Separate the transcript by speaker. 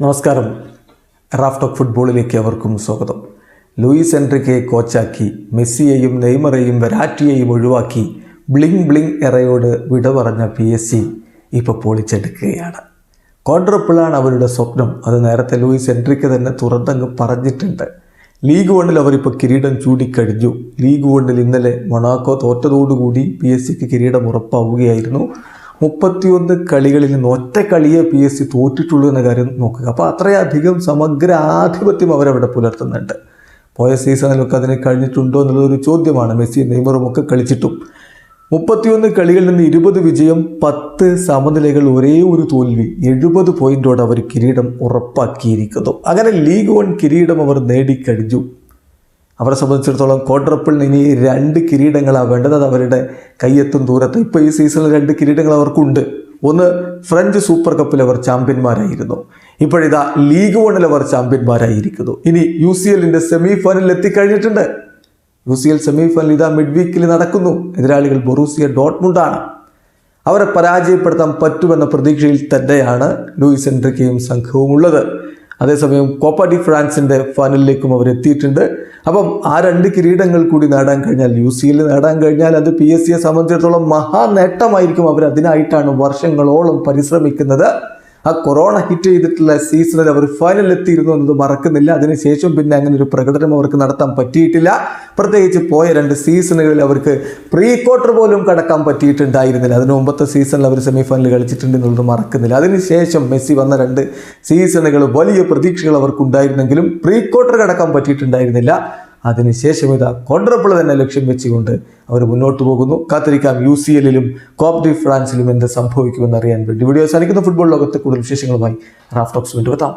Speaker 1: നമസ്കാരം. Raf talk ഫുട്ബോളിലേക്ക് അവർക്കും സ്വാഗതം. ലൂയിസ് എൻറിക്കയെ കോച്ചാക്കി മെസ്സിയെയും നെയ്മറെയും വെരാറ്റിയെയും ഒഴിവാക്കി ബ്ലിങ് എറയോട് വിട പറഞ്ഞ PSG ഇപ്പോൾ പൊളിച്ചെടുക്കുകയാണ്. ക്വാഡ്രപ്പിളാണ് അവരുടെ സ്വപ്നം. അത് നേരത്തെ ലൂയിസ് എൻറിക്ക തന്നെ തുറന്നങ്ങ് പറഞ്ഞിട്ടുണ്ട്. ലീഗ് 1 അവരിപ്പോൾ കിരീടം ചൂടിക്കഴിഞ്ഞു. ലീഗ് 1 ഇന്നലെ മൊണാക്കോ തോറ്റതോടുകൂടി PSG കിരീടം ഉറപ്പാവുകയായിരുന്നു. 31 കളികളിൽ നിന്ന് ഒറ്റ കളിയെ PSG തോറ്റിട്ടുള്ളൂ എന്ന കാര്യം നോക്കുക. അപ്പോൾ അത്രയധികം സമഗ്ര ആധിപത്യം അവരവിടെ പുലർത്തുന്നുണ്ട്. പോയ സീസണിലൊക്കെ അതിന് കഴിഞ്ഞിട്ടുണ്ടോ എന്നുള്ളതൊരു ചോദ്യമാണ്. മെസ്സി നെയ്മറും ഒക്കെ കളിച്ചിട്ടും 31 കളികളിൽ നിന്ന് 20 വിജയം, 10 സമനിലകൾ, ഒരേ ഒരു തോൽവി, 70 പോയിന്റോടെ അവർ കിരീടം ഉറപ്പാക്കിയിരിക്കുന്നു. അങ്ങനെ ലീഗ് 1 കിരീടം അവർ നേടിക്കഴിഞ്ഞു. അവരെ സംബന്ധിച്ചിടത്തോളം ക്വാഡ്രപ്പിളിന് ഇനി 2 കിരീടങ്ങളാണ് വേണ്ടത്. അത് അവരുടെ കയ്യെത്തും ദൂരത്ത്. ഇപ്പോൾ ഈ സീസണിൽ 2 കിരീടങ്ങൾ അവർക്കുണ്ട്. ഒന്ന്, ഫ്രഞ്ച് സൂപ്പർ കപ്പിൽ അവർ ചാമ്പ്യന്മാരായിരുന്നു. ഇപ്പോഴിതാ ലീഗ് 1 അവർ ചാമ്പ്യന്മാരായിരിക്കുന്നു. ഇനി UCL സെമി ഫൈനലിൽ എത്തിക്കഴിഞ്ഞിട്ടുണ്ട്. UCL സെമി ഫൈനൽ ഇതാ മിഡ് വീക്കിൽ നടക്കുന്നു. എതിരാളികൾ ബൊറൂസിയ ഡോർട്ട്മുണ്ടാണ്. അവരെ പരാജയപ്പെടുത്താൻ പറ്റുമെന്ന പ്രതീക്ഷയിൽ തന്നെയാണ് ലൂയിസ് എൻറിക്കയും സംഘവും ഉള്ളത്. അതേസമയം കോപ്പ ഡി ഫ്രാൻസിൻ്റെ ഫൈനലിലേക്കും അവർ എത്തിയിട്ടുണ്ട്. അപ്പം ആ 2 കിരീടങ്ങൾ കൂടി നേടാൻ കഴിഞ്ഞാൽ, UCL നേടാൻ കഴിഞ്ഞാൽ അത് PSG സംബന്ധിച്ചിടത്തോളം മഹാ നേട്ടമായിരിക്കും. അവർ അതിനായിട്ടാണ് വർഷങ്ങളോളം പരിശ്രമിക്കുന്നത്. ആ കൊറോണ ഹിറ്റ് ചെയ്തിട്ടുള്ള സീസണിൽ അവർ ഫൈനലിൽ എത്തിയിരുന്നു എന്നത് മറക്കുന്നില്ല. അതിനുശേഷം പിന്നെ അങ്ങനെ ഒരു പ്രകടനം അവർക്ക് നടത്താൻ പറ്റിയിട്ടില്ല. പ്രത്യേകിച്ച് പോയ 2 സീസണുകളിൽ അവർക്ക് പ്രീ ക്വാർട്ടർ പോലും കടക്കാൻ പറ്റിയിട്ടുണ്ടായിരുന്നില്ല. അതിന് മുമ്പത്തെ സീസണിൽ അവർ സെമി ഫൈനൽ കളിച്ചിട്ടുണ്ട് എന്നുള്ളത് മറക്കുന്നില്ല. അതിനുശേഷം മെസ്സി വന്ന 2 സീസണുകൾ വലിയ പ്രതീക്ഷകൾ അവർക്കുണ്ടായിരുന്നെങ്കിലും പ്രീ ക്വാർട്ടർ കടക്കാൻ പറ്റിയിട്ടുണ്ടായിരുന്നില്ല. അതിനുശേഷം ഇതാ ക്വാഡ്രപ്പിൾ തന്നെ ലക്ഷ്യം വെച്ചുകൊണ്ട് അവർ മുന്നോട്ട് പോകുന്നു. കാത്തിരിക്കാം UCL കോപ്പ ഡി ഫ്രാൻസിലും എന്ത് സംഭവിക്കുമെന്ന് അറിയാൻ വേണ്ടി. വീഡിയോ അവസാനിക്കുന്ന ഫുട്ബോൾ ലോകത്തെ കൂടുതൽ വിശേഷങ്ങളുമായി റാഫ് ടോക്സ് വീണ്ടും എത്താം.